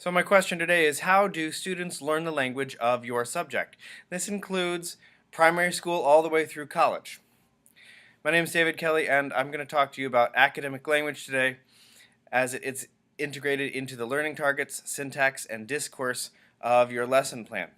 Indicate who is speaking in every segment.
Speaker 1: So my question today is, how do students learn the language of your subject? This includes primary school all the way through college. My name is David Kelly, and I'm going to talk to you about academic language today as it's integrated into the learning targets, syntax, and discourse of your lesson plan.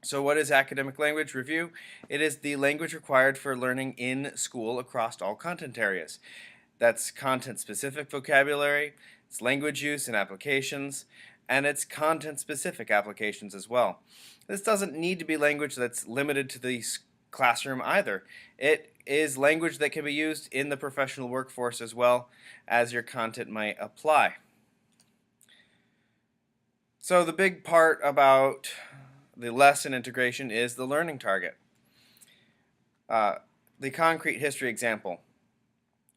Speaker 1: So what is academic language? Review. It is the language required for learning in school across all content areas. That's content-specific vocabulary, it's language use and applications, and it's content-specific applications as well. This doesn't need to be language that's limited to the classroom either. It is language that can be used in the professional workforce as well as your content might apply. So the big part about the lesson integration is the learning target. The concrete history example.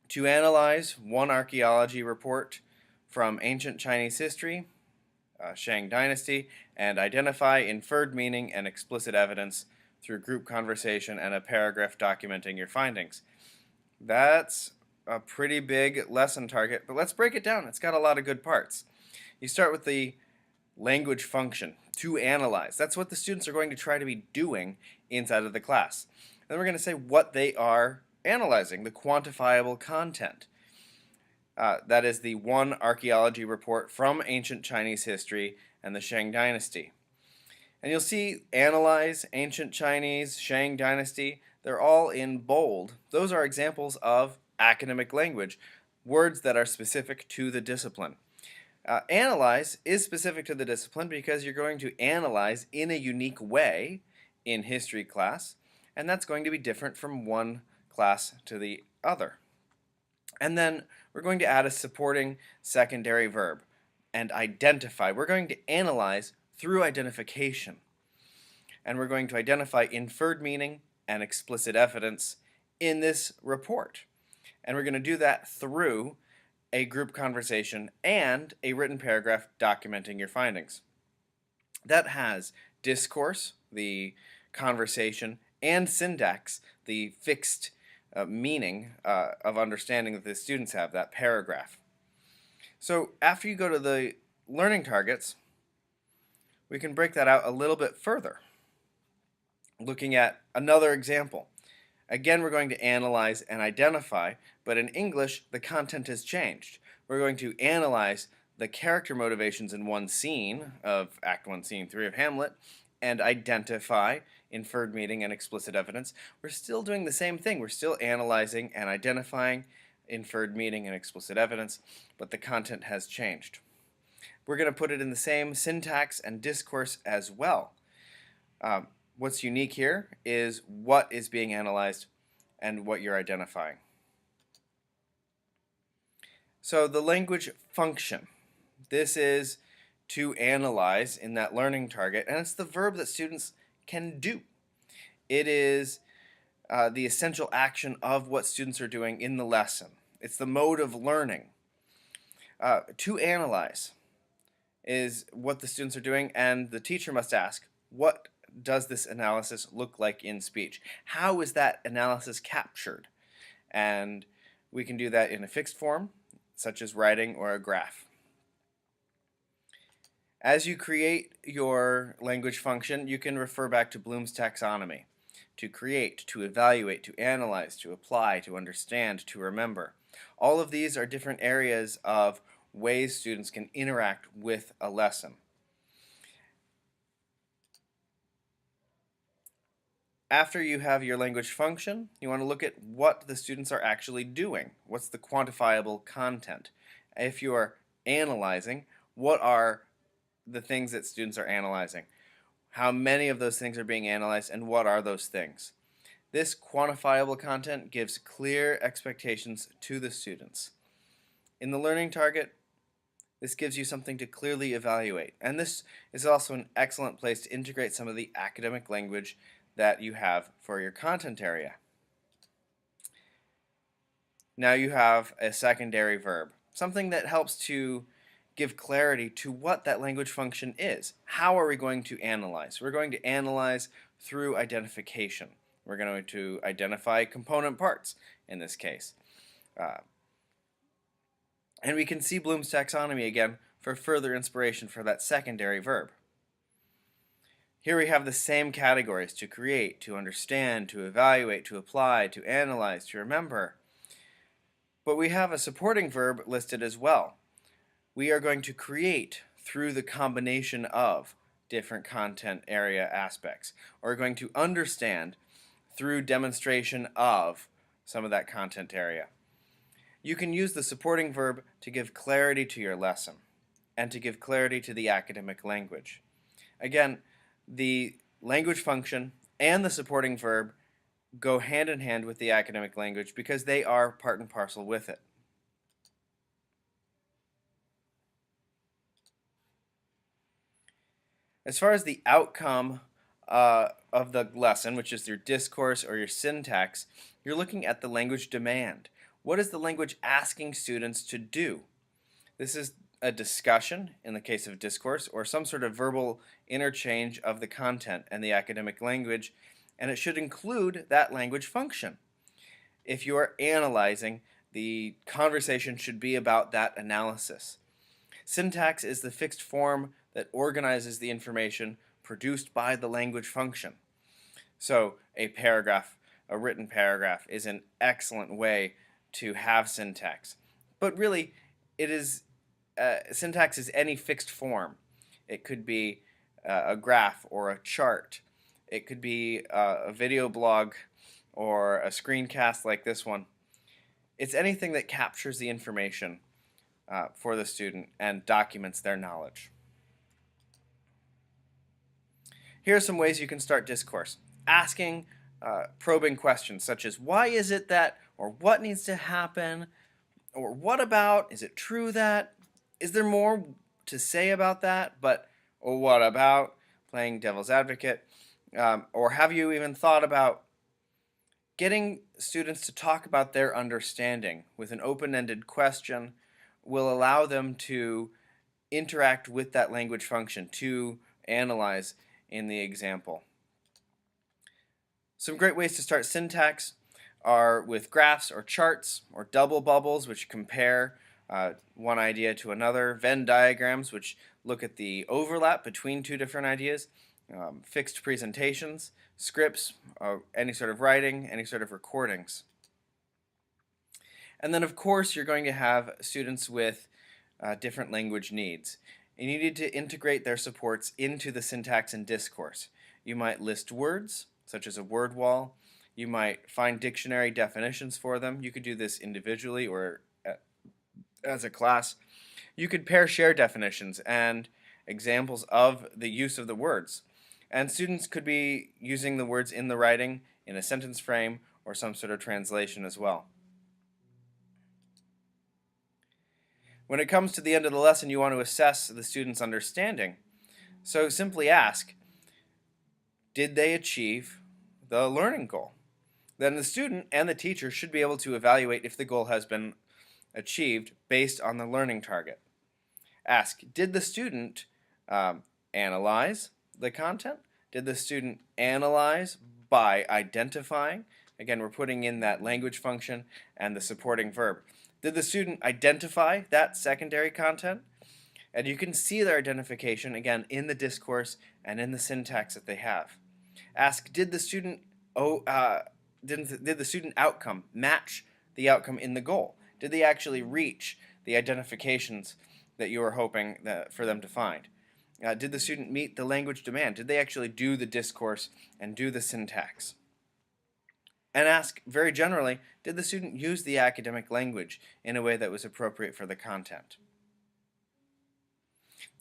Speaker 1: To analyze one archaeology report from ancient Chinese history, Shang Dynasty, and identify inferred meaning and explicit evidence through group conversation and a paragraph documenting your findings. That's a pretty big lesson target, but let's break it down. It's got a lot of good parts. You start with the language function, to analyze. That's what the students are going to try to be doing inside of the class. Then we're going to say what they are analyzing, the quantifiable content. That is the one archaeology report from ancient Chinese history and the Shang Dynasty. And you'll see analyze, ancient Chinese, Shang Dynasty, they're all in bold. Those are examples of academic language, words that are specific to the discipline. Analyze is specific to the discipline because you're going to analyze in a unique way in history class, and that's going to be different from one class to the other. And then we're going to add a supporting secondary verb and identify. We're going to analyze through identification, and we're going to identify inferred meaning and explicit evidence in this report. And we're going to do that through a group conversation and a written paragraph documenting your findings. That has discourse, the conversation, and syntax, the fixed meaning of understanding that the students have, that paragraph. So after you go to the learning targets, we can break that out a little bit further, looking at another example. Again, we're going to analyze and identify, but in English, the content has changed. We're going to analyze the character motivations in one scene of Act 1, Scene 3 of Hamlet, and identify inferred meaning and explicit evidence. We're still doing the same thing. We're still analyzing and identifying inferred meaning and explicit evidence, but the content has changed. We're going to put it in the same syntax and discourse as well. What's unique here is what is being analyzed and what you're identifying. So the language function. This is to analyze in that learning target, and it's the verb that students can do. It is the essential action of what students are doing in the lesson. It's the mode of learning. To analyze is what the students are doing, and the teacher must ask, what does this analysis look like in speech? How is that analysis captured? And we can do that in a fixed form, such as writing or a graph. As you create your language function, you can refer back to Bloom's taxonomy. To create, to evaluate, to analyze, to apply, to understand, to remember. All of these are different areas of ways students can interact with a lesson. After you have your language function, you want to look at what the students are actually doing. What's the quantifiable content? If you are analyzing, what are the things that students are analyzing? How many of those things are being analyzed, and what are those things? This quantifiable content gives clear expectations to the students. In the learning target, this gives you something to clearly evaluate, and this is also an excellent place to integrate some of the academic language that you have for your content area. Now you have a secondary verb, something that helps to give clarity to what that language function is. How are we going to analyze? We're going to analyze through identification. We're going to identify component parts in this case. And we can see Bloom's taxonomy again for further inspiration for that secondary verb. Here we have the same categories: to create, to understand, to evaluate, to apply, to analyze, to remember. But we have a supporting verb listed as well. We are going to create through the combination of different content area aspects, or going to understand through demonstration of some of that content area. You can use the supporting verb to give clarity to your lesson and to give clarity to the academic language. Again, the language function and the supporting verb go hand in hand with the academic language because they are part and parcel with it. As far as the outcome of the lesson, which is your discourse or your syntax, you're looking at the language demand. What is the language asking students to do? This is a discussion, in the case of discourse, or some sort of verbal interchange of the content and the academic language, and it should include that language function. If you are analyzing, the conversation should be about that analysis. Syntax is the fixed form that organizes the information produced by the language function. So a paragraph, a written paragraph, is an excellent way to have syntax. But really, it is syntax is any fixed form. It could be a graph or a chart. It could be a video blog or a screencast like this one. It's anything that captures the information for the student and documents their knowledge. Here are some ways you can start discourse. Asking probing questions such as, why is it that, or what needs to happen, or what about, is it true that, is there more to say about that, or what about, playing devil's advocate, or have you even thought about? Getting students to talk about their understanding with an open-ended question will allow them to interact with that language function, to analyze in the example. Some great ways to start syntax are with graphs or charts, or double bubbles, which compare one idea to another, Venn diagrams, which look at the overlap between two different ideas, fixed presentations, scripts, any sort of writing, any sort of recordings. And then of course you're going to have students with different language needs. And you need to integrate their supports into the syntax and discourse. You might list words, such as a word wall. You might find dictionary definitions for them. You could do this individually or as a class. You could pair share definitions and examples of the use of the words. And students could be using the words in the writing, in a sentence frame, or some sort of translation as well. When it comes to the end of the lesson, you want to assess the student's understanding. So simply ask, did they achieve the learning goal? Then the student and the teacher should be able to evaluate if the goal has been achieved based on the learning target. Ask, did the student analyze the content? Did the student analyze by identifying? Again, we're putting in that language function and the supporting verb. Did the student identify that secondary content? And you can see their identification, again, in the discourse and in the syntax that they have. Ask, did the student outcome match the outcome in the goal? Did they actually reach the identifications that you were hoping for them to find? Did the student meet the language demand? Did they actually do the discourse and do the syntax? And ask, very generally, did the student use the academic language in a way that was appropriate for the content?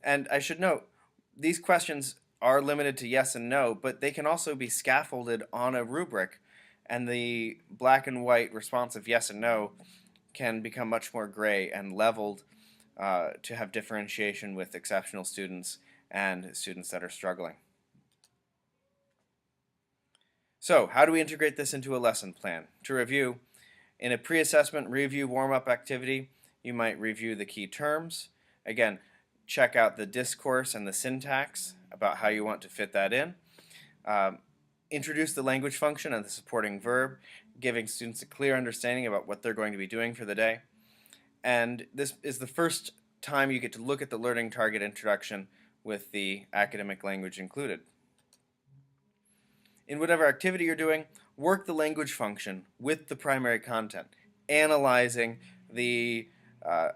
Speaker 1: And I should note, these questions are limited to yes and no, but they can also be scaffolded on a rubric, and the black and white response of yes and no can become much more gray and leveled to have differentiation with exceptional students and students that are struggling. So, how do we integrate this into a lesson plan? To review, in a pre-assessment review warm-up activity, you might review the key terms. Again, check out the discourse and the syntax about how you want to fit that in. Introduce the language function and the supporting verb, giving students a clear understanding about what they're going to be doing for the day. And this is the first time you get to look at the learning target introduction with the academic language included. In whatever activity you're doing, work the language function with the primary content, analyzing the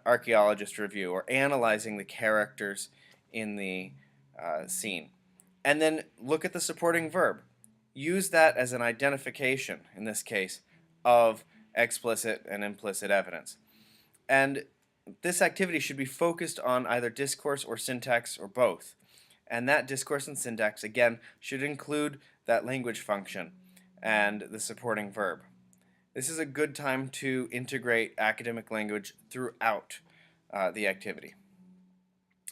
Speaker 1: archaeologist review or analyzing the characters in the scene. And then look at the supporting verb. Use that as an identification, in this case, of explicit and implicit evidence. And this activity should be focused on either discourse or syntax or both. And that discourse and syntax, again, should include that language function and the supporting verb. This is a good time to integrate academic language throughout the activity.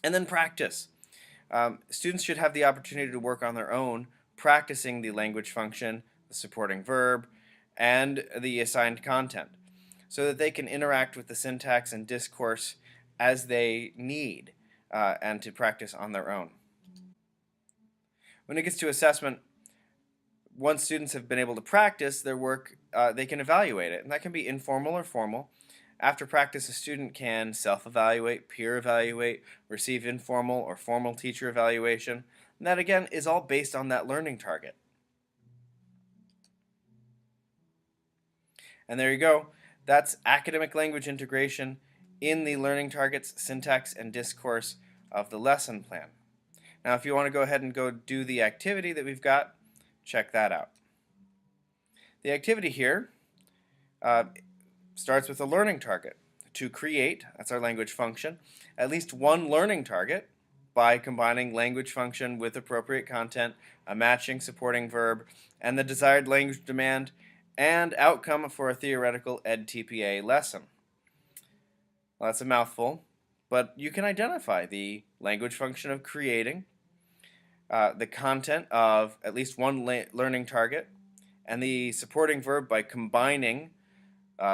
Speaker 1: And then practice. Students should have the opportunity to work on their own, practicing the language function, the supporting verb, and the assigned content, so that they can interact with the syntax and discourse as they need and to practice on their own. When it gets to assessment, once students have been able to practice their work, they can evaluate it, and that can be informal or formal. After practice, a student can self-evaluate, peer evaluate, receive informal or formal teacher evaluation, and that again is all based on that learning target. And there you go. That's academic language integration in the learning targets, syntax, and discourse of the lesson plan. Now, if you want to go ahead and go do the activity that we've got, check that out. The activity here starts with a learning target. To create, that's our language function, at least one learning target by combining language function with appropriate content, a matching supporting verb, and the desired language demand and outcome for a theoretical EdTPA lesson. Well, that's a mouthful, but you can identify the language function of creating, the content of at least one learning target, and the supporting verb by combining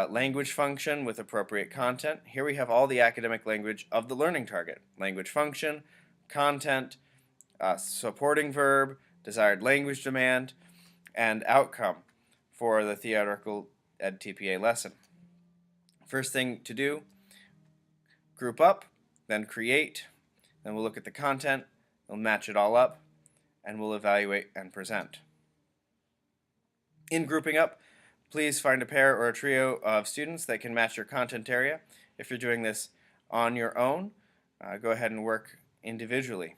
Speaker 1: language function with appropriate content. Here we have all the academic language of the learning target. Language function, content, supporting verb, desired language demand, and outcome for the theoretical EdTPA lesson. First thing to do, group up, then create, then we'll look at the content, we'll match it all up, and we'll evaluate and present. In grouping up, please find a pair or a trio of students that can match your content area. If you're doing this on your own, go ahead and work individually.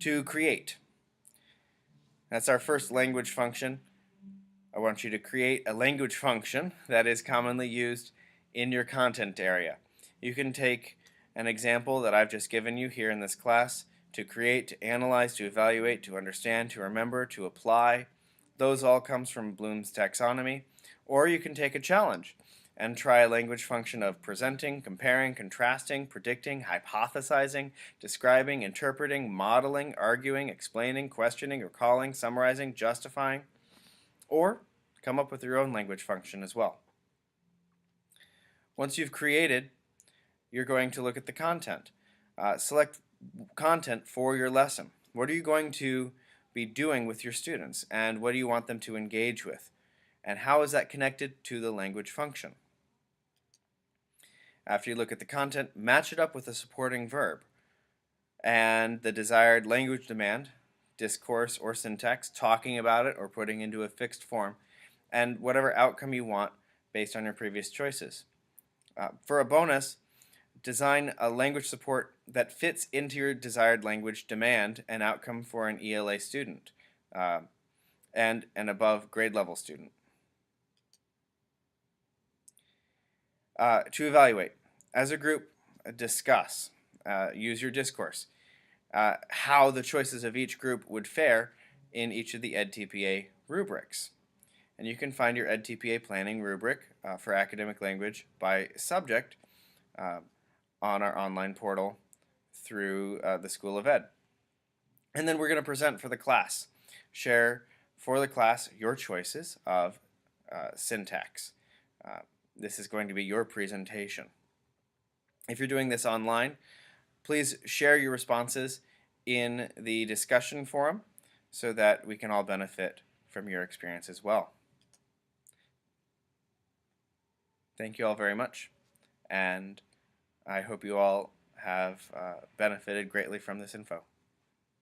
Speaker 1: To create, that's our first language function. I want you to create a language function that is commonly used in your content area. You can take an example that I've just given you here in this class to create, to analyze, to evaluate, to understand, to remember, to apply. Those all comes from Bloom's taxonomy. Or you can take a challenge and try a language function of presenting, comparing, contrasting, predicting, hypothesizing, describing, interpreting, modeling, arguing, explaining, questioning, recalling, summarizing, justifying, or come up with your own language function as well. Once you've created, you're going to look at the content. Select content for your lesson. What are you going to be doing with your students, and what do you want them to engage with? And how is that connected to the language function? After you look at the content, match it up with a supporting verb and the desired language demand, discourse or syntax, talking about it or putting into a fixed form, and whatever outcome you want based on your previous choices. For a bonus, design a language support that fits into your desired language demand and outcome for an ELA student and an above grade level student. To evaluate, as a group, discuss, use your discourse, how the choices of each group would fare in each of the EdTPA rubrics. And you can find your EdTPA planning rubric for academic language by subject on our online portal through the School of Ed. And then we're going to present for the class. Share for the class your choices of syntax. This is going to be your presentation. If you're doing this online, please share your responses in the discussion forum so that we can all benefit from your experience as well. Thank you all very much, and I hope you all have benefited greatly from this info.